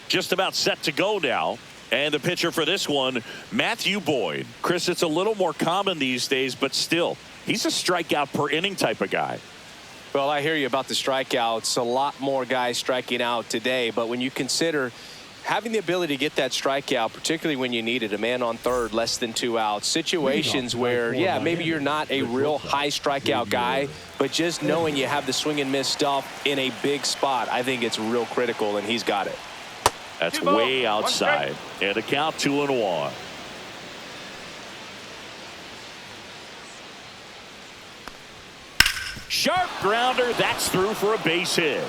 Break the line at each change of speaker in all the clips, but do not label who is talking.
Just about set to go now. And the pitcher for this one, Matthew Boyd. Chris, it's a little more common these days, but still, he's a strikeout per inning type of guy.
Well, I hear you about the strikeouts. A lot more guys striking out today. But when you consider having the ability to get that strikeout, particularly when you need it, a man on third, less than 2 outs, situations where, yeah, maybe you're not a real high strikeout guy, but just knowing you have the swing and miss stuff in a big spot, I think it's real critical, and he's got it.
That's way outside. And a count 2-1. Sharp grounder. That's through for a base hit.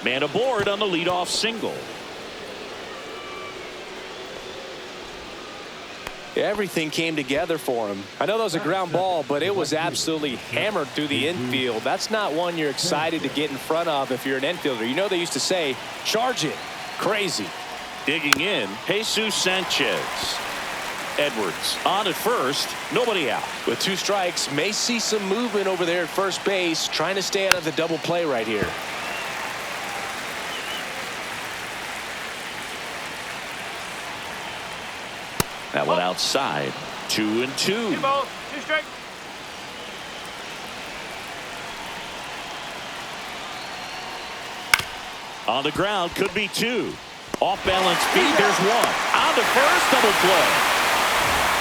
Man aboard on the leadoff single.
Everything came together for him. I know that was a ground ball, but it was absolutely hammered through the infield. That's not one you're excited to get in front of if you're an infielder. You know they used to say, charge it. Crazy.
Digging in, Jesus Sanchez. Edwards on at first, nobody out.
With 2 strikes, may see some movement over there at first base, trying to stay out of the double play right here.
That one outside. 2-2.
2 balls, 2 strikes.
On the ground, could be 2. Off balance feet, there's 1. On to first, double play.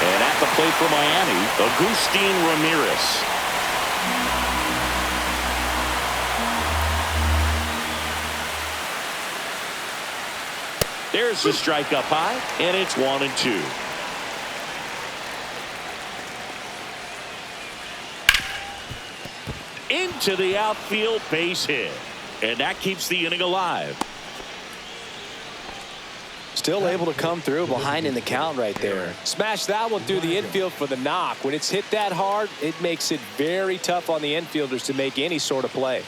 And at the plate for Miami, Agustin Ramirez. There's the strike up high, and it's 1-2. Into the outfield, base hit. And that keeps the inning alive.
Still able to come through behind in the count right there. Smash that one through the infield for the knock. When it's hit that hard, it makes it very tough on the infielders to make any sort of play.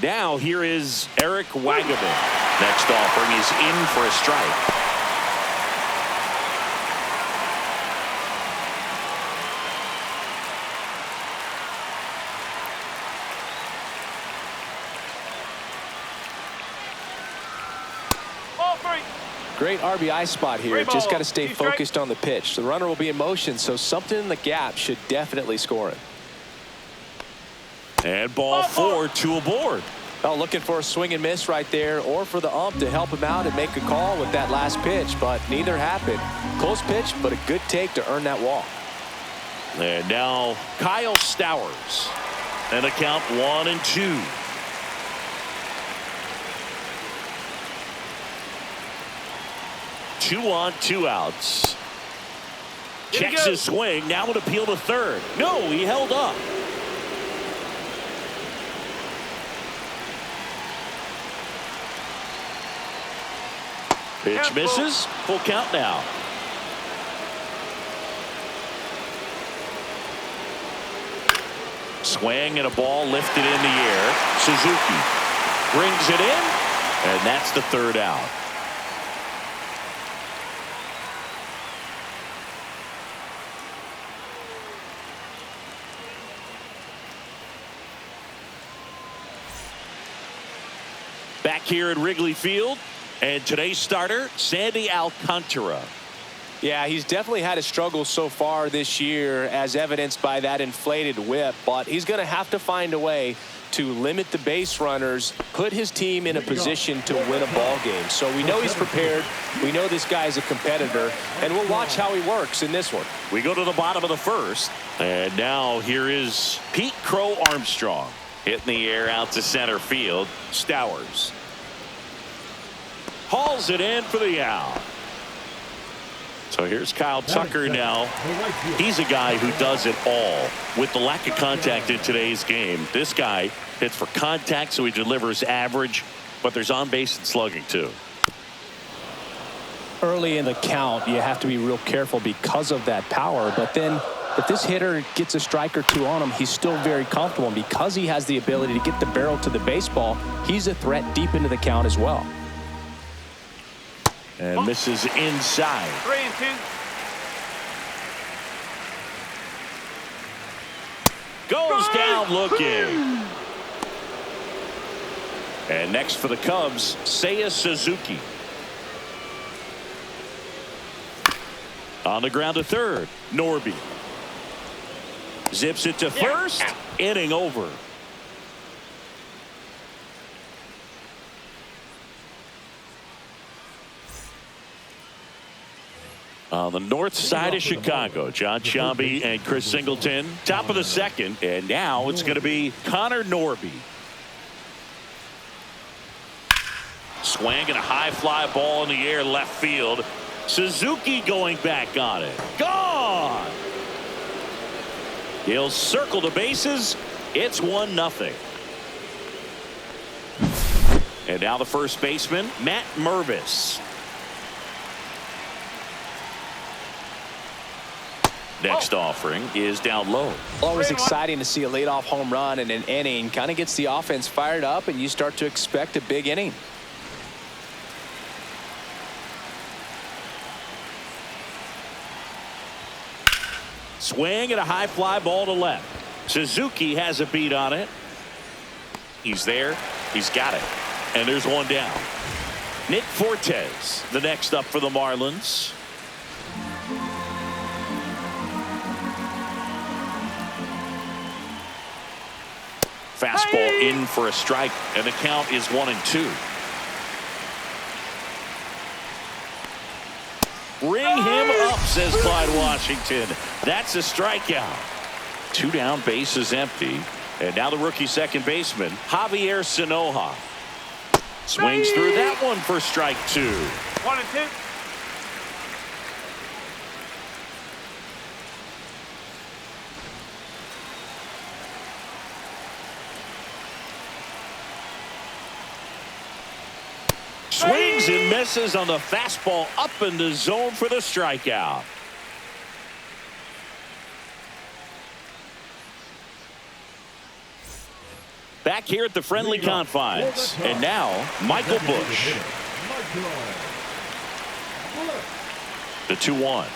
Now here is Eric Wagaman. Next offering is in for a strike.
Great RBI spot here. Just got to stay focused on the pitch. The runner will be in motion, so something in the gap should definitely score it.
And ball 4, 2 aboard.
Oh, looking for a swing and miss right there, or for the ump to help him out and make a call with that last pitch, but neither happened. Close pitch, but a good take to earn that walk.
And now Kyle Stowers. And a count 1-2. Two on, 2 outs. Checks his swing. Now an appeal to third. No, he held up. Pitch misses. Full count now. Swing and a ball lifted in the air. Suzuki brings it in, and that's the 3rd out. Back here at Wrigley Field, and today's starter, Sandy Alcantara.
Yeah, he's definitely had a struggle so far this year, as evidenced by that inflated whip, but he's going to have to find a way to limit the base runners, put his team in a position to win a ball game. So we know he's prepared. We know this guy's a competitor, and we'll watch how he works in this one.
We go to the bottom of the 1st, and now here is Pete Crow Armstrong. Hitting the air out to center field. Stowers hauls it in for the out. So here's Kyle Tucker now. He's a guy who does it all. With the lack of contact in today's game, this guy hits for contact, so he delivers average, but there's on base and slugging too.
Early in the count, you have to be real careful because of that power, but then if this hitter gets a strike or 2 on him, he's still very comfortable. And because he has the ability to get the barrel to the baseball, he's a threat deep into the count as well.
And misses inside.
3-2.
Goes down looking. And next for the Cubs, Seiya Suzuki. On the ground to third, Norby. Zips it to first. Inning over. On the north side of Chicago, John Sciambi and Chris Singleton. Top of the second, and now it's going to be Connor Norby. Swing and a high fly ball in the air left field. Suzuki going back on it. Gone! He'll circle the bases. It's 1-0. And now the first baseman, Matt Mervis. Next offering is down low.
Always exciting to see a leadoff home run in an inning. Kind of gets the offense fired up, and you start to expect a big inning.
Swing and a high fly ball to left. Suzuki has a beat on it. He's there. He's got it. And there's one down. Nick Fortes, the next up for the Marlins. Fastball in for a strike, and the count is 1-2. Bring him up, says Clyde Washington. That's a strikeout. 2 down, bases empty. And now the rookie second baseman, Javier Sinoja. Swings through that one for strike 2.
1-2.
Swings and misses on the fastball up in the zone for the strikeout. Back here at the friendly confines. And now, Michael Busch. The 2-1.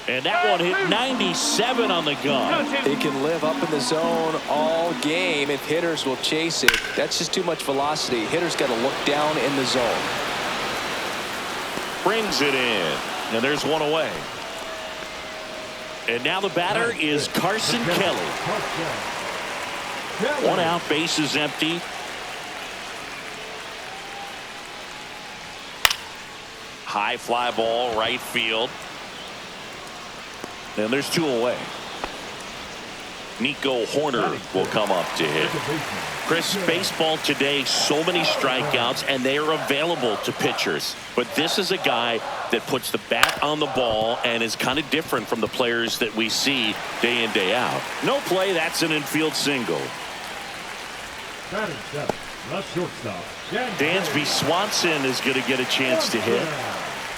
And that one hit 97 on the gun.
It can live up in the zone all game if hitters will chase it. That's just too much velocity. Hitters got to look down in the zone.
Brings it in. And there's one away. And now the batter is Carson Kelly. 1 out, bases empty. High fly ball, right field. And there's 2 away. Nico Horner will come up to hit. Chris, baseball today, so many strikeouts, and they are available to pitchers. But this is a guy that puts the bat on the ball and is kind of different from the players that we see day in, day out. No play, that's an infield single. Dansby Swanson is going to get a chance to hit.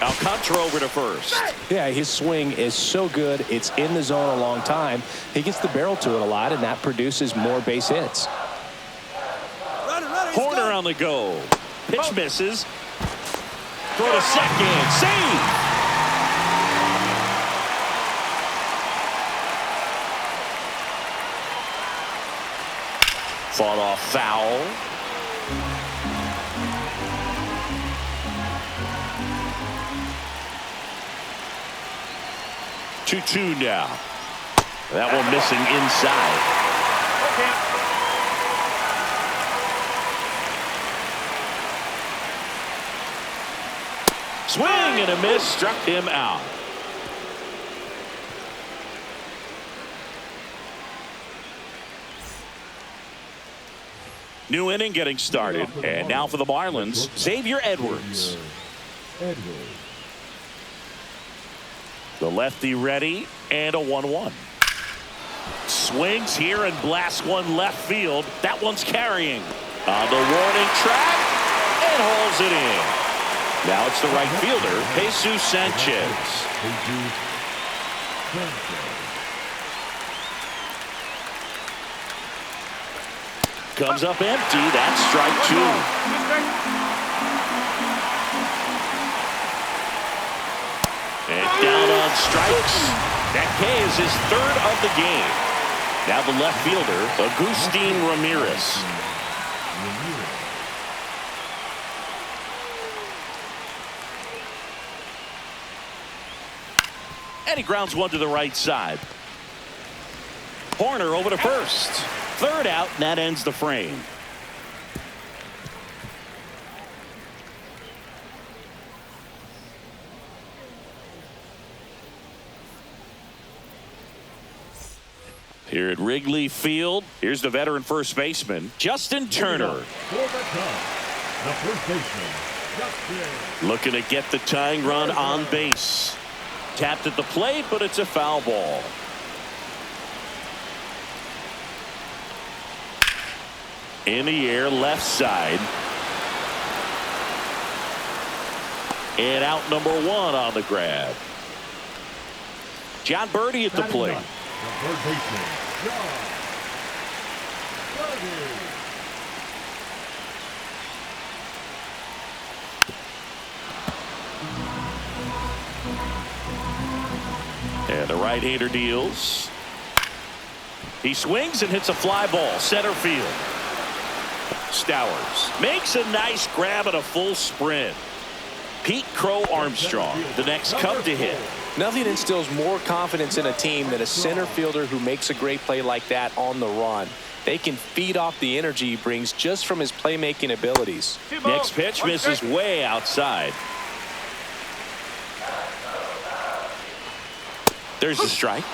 Alcantara over to first.
Yeah, his swing is so good. It's in the zone a long time. He gets the barrel to it a lot, and that produces more base hits.
Horner on the go. Pitch misses. Throw to second. Save. Fought off foul. 2-2 now. That one missing inside. Swing and a miss, struck him out. New inning getting started, and now for the Marlins, Xavier Edwards. The lefty ready, and a 1-1. Swings here and blasts one left field. That one's carrying on the warning track and hauls it in. Now it's the right fielder, Jesus Sanchez. Comes up empty. That's strike 2. And down on strikes. That K is his 3rd of the game. Now the left fielder, Agustin Ramirez. And he grounds one to the right side. Horner over to first. Third out, and that ends the frame. Here at Wrigley Field, here's the veteran first baseman, Justin Turner.
The first baseman, Justin.
Looking to get the tying run on base. Tapped at the plate, but it's a foul ball. In the air, left side. And out number one on the grab. John Birdie at the plate.
The third baseman, John Birdie.
And the right-hander deals. He swings and hits a fly ball, center field. Stowers makes a nice grab at a full sprint. Pete Crow Armstrong, the next Cub to hit.
Nothing instills more confidence in a team than a center fielder who makes a great play like that on the run. They can feed off the energy he brings just from his playmaking abilities.
Next pitch misses way outside. There's a strike.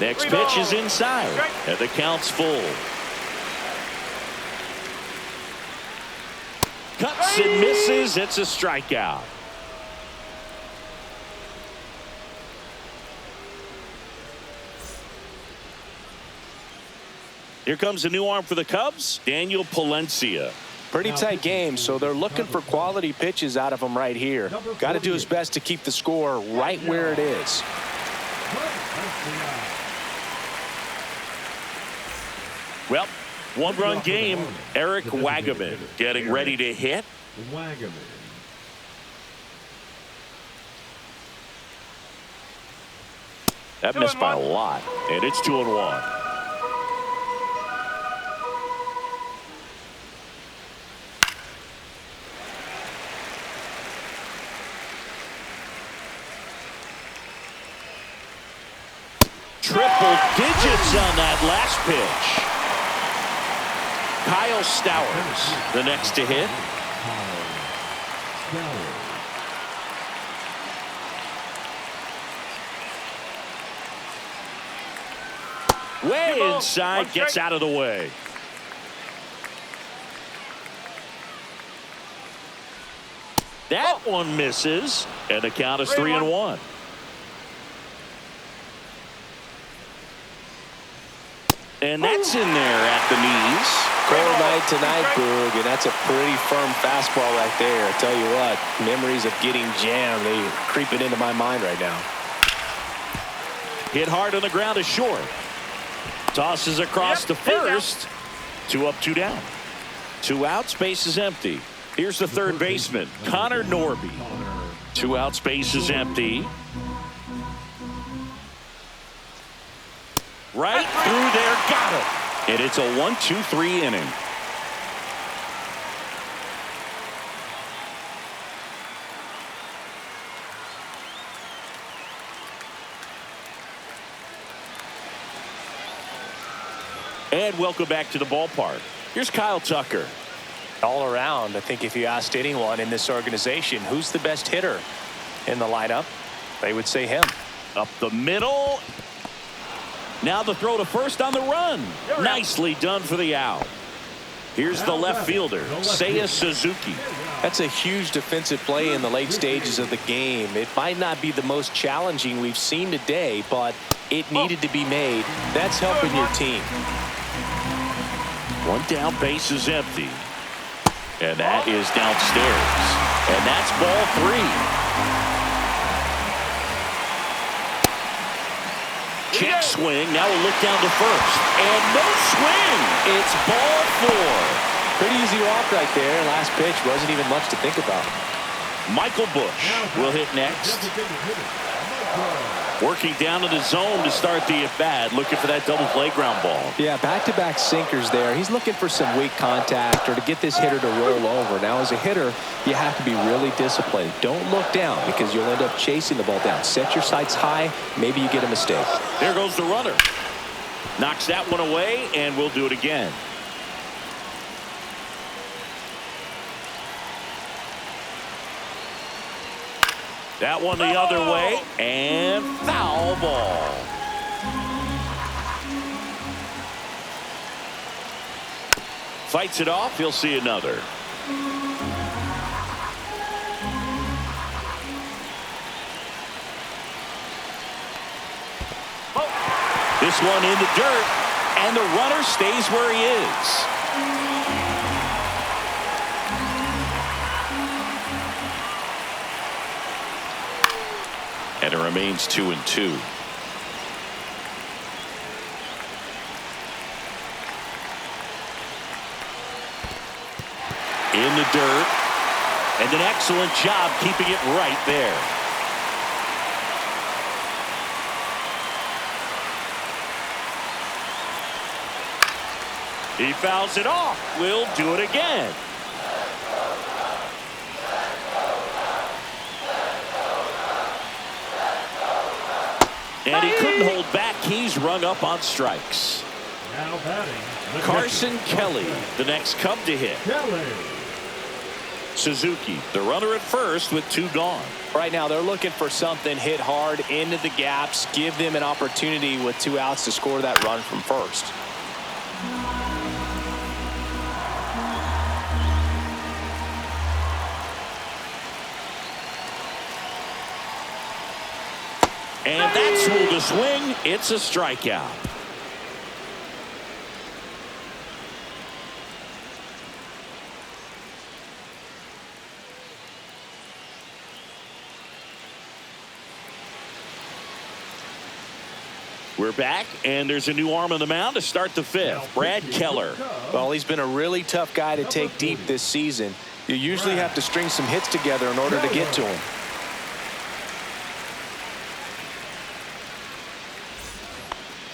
Next pitch is inside, and the count's full. Cuts and misses. It's a strikeout. Here comes a new arm for the Cubs, Daniel Palencia.
Pretty tight game, so they're looking for quality pitches out of him right here. Got to do his best to keep the score right where it is.
Well, one-run game. Eric Wagaman getting ready to hit.
Wagaman.
That missed by a lot, and it's 2-1. Triple digits on that last pitch. Kyle Stowers, the next to hit. Way inside, gets out of the way. That one misses, and the count is 3-1. And that's in there at the knees.
Cold night tonight, Boog, and that's a pretty firm fastball right there. I tell you what, memories of getting jammed, they creeping into my mind right now.
Hit hard on the ground is short. Tosses across to first. 2 up, 2 down. 2 outs, base is empty. Here's the third baseman, Connor Norby. 2 outs, base is empty. Right through there, got it. And it's a 1-2-3 inning. And welcome back to the ballpark. Here's Kyle Tucker.
All around, I think if you asked anyone in this organization who's the best hitter in the lineup, they would say him.
Up the middle. Now the throw to first on the run. Nicely done for the out. Here's the left fielder, Seiya Suzuki.
That's a huge defensive play in the late stages of the game. It might not be the most challenging we've seen today, but it needed to be made. That's helping your team.
1 down, base is empty. And that is downstairs. And that's ball 3. Check swing. Now we'll look down to first. And no swing. It's ball 4.
Pretty easy walk right there. Last pitch wasn't even much to think about.
Michael Busch will hit next. Working down to the zone to start the at-bat, looking for that double play ground ball.
Yeah, back-to-back sinkers there. He's looking for some weak contact or to get this hitter to roll over. Now, as a hitter, you have to be really disciplined. Don't look down because you'll end up chasing the ball down. Set your sights high. Maybe you get a mistake.
There goes the runner. Knocks that one away, and we'll do it again. That one the other way, and foul ball. Fights it off. He'll see another. This one in the dirt, and the runner stays where he is. And it remains 2-2. In the dirt, and an excellent job keeping it right there. He fouls it off. We'll do it again. And he couldn't hold back. He's rung up on strikes.
Now batting,
Carson Kelly, the next Cub to hit.
Kelly.
Suzuki, the runner at first with 2 gone.
Right now, they're looking for something hit hard into the gaps. Give them an opportunity with 2 outs to score that run from first.
And that's ruled a swing. It's a strikeout. We're back, and there's a new arm on the mound to start the 5th. Brad Keller.
Well, he's been a really tough guy to take deep this season. You usually have to string some hits together in order to get to him.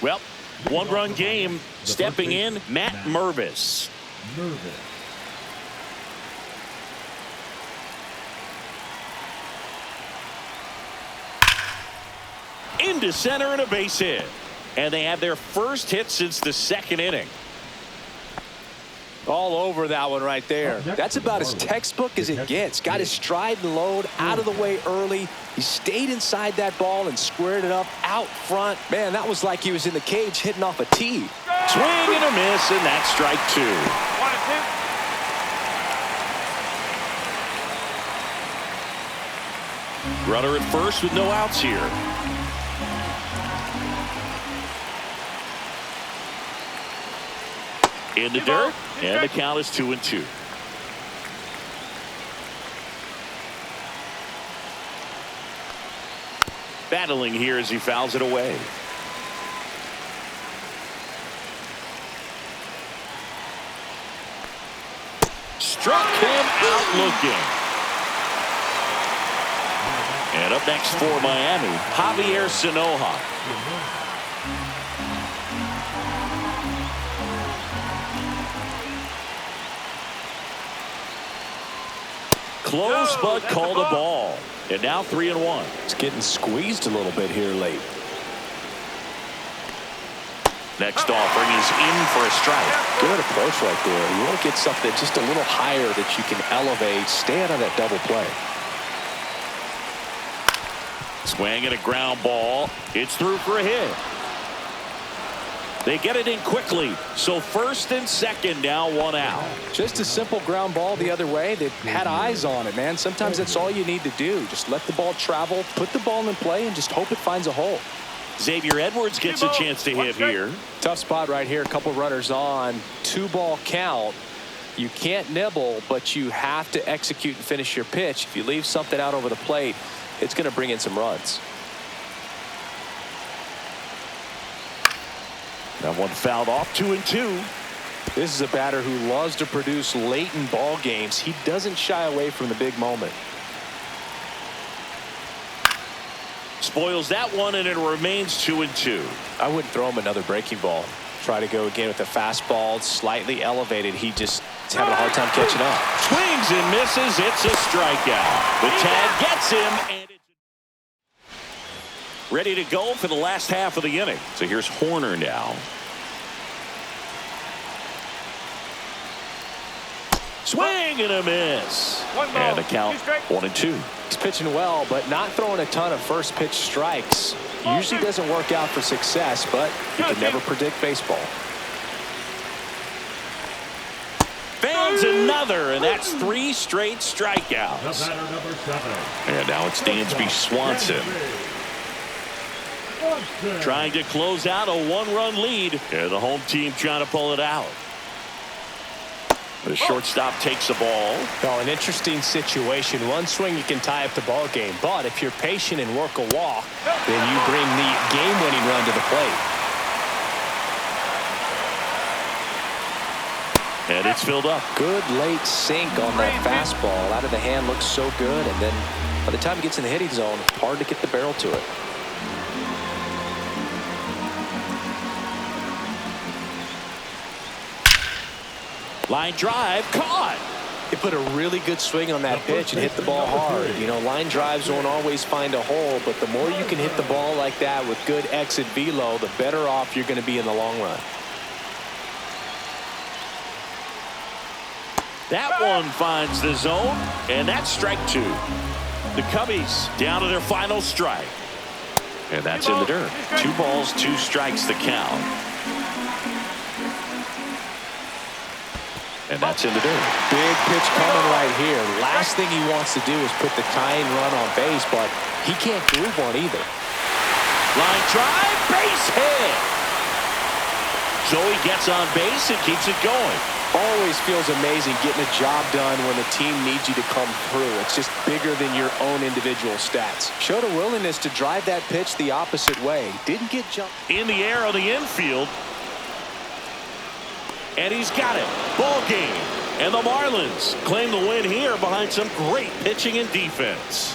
Well, 1-run game. Stepping in, Matt Mervis. Into center and a base hit. And they have their first hit since the 2nd inning.
All over that one right there. That's about as textbook as it gets. Got his stride and load out of the way early. He stayed inside that ball and squared it up out front. Man, that was like he was in the cage hitting off a tee.
Swing and a miss, and that's strike 2. 1-2. Runner at first with no outs here. In the dirt, and the count is 2-2. Battling here as he fouls it away. Struck him out looking. And up next for Miami, Javier Sanoja. Close, but called a ball. And now 3-1.
It's getting squeezed a little bit here late.
Next offering is in for a strike.
Good approach right there. You want to get something just a little higher that you can elevate. Stay out of that double play.
Swing and a ground ball. It's through for a hit. They get it in quickly. So 1st and 2nd, now 1 out.
Just a simple ground ball the other way that had eyes on it, man. Sometimes that's all you need to do. Just let the ball travel, put the ball in play, and just hope it finds a hole.
Xavier Edwards gets a chance to hit here.
Tough spot right here. A couple runners on. 2-ball count. You can't nibble, but you have to execute and finish your pitch. If you leave something out over the plate, it's going to bring in some runs.
That one fouled off. 2-2.
This is a batter who loves to produce late in ball games. He doesn't shy away from the big moment.
Spoils that one, and it remains 2-2.
I wouldn't throw him another breaking ball. Try to go again with the fastball, slightly elevated. He just is having a hard time catching up.
Swings and misses. It's a strikeout. The tag gets him, and it's ready to go for the last half of the inning. So here's Horner now. Swing and a miss. And the count 1-2.
He's pitching well, but not throwing a ton of first pitch strikes. Usually doesn't work out for success, but you can never predict baseball.
Bangs another, and that's 3 straight strikeouts.
The batter, number 7.
And now it's Dansby Swanson trying to close out a 1-run lead, and the home team trying to pull it out. The shortstop takes the ball.
Oh, an interesting situation. One swing you can tie up the ball game, but if you're patient and work a walk, then you bring the game-winning run to the plate.
And it's filled up.
Good late sink on that fastball. Out of the hand, looks so good, and then by the time it gets in the hitting zone, hard to get the barrel to it.
Line drive, caught.
He put a really good swing on that pitch and hit the ball hard. You know, line drives won't always find a hole, but the more you can hit the ball like that with good exit velo, the better off you're going to be in the long run.
That one finds the zone, and that's strike 2. The Cubbies down to their final strike. And that's in the dirt. 2 balls, 2 strikes the count. And that's in the dirt.
Big pitch coming right here. Last thing he wants to do is put the tying run on base, but he can't groove one either.
Line drive, base hit. Joey gets on base and keeps it going.
Always feels amazing getting a job done when the team needs you to come through. It's just bigger than your own individual stats. Showed a willingness to drive that pitch the opposite way. Didn't get jumped.
In the air on the infield. And he's got it. Ball game. And the Marlins claim the win here behind some great pitching and defense.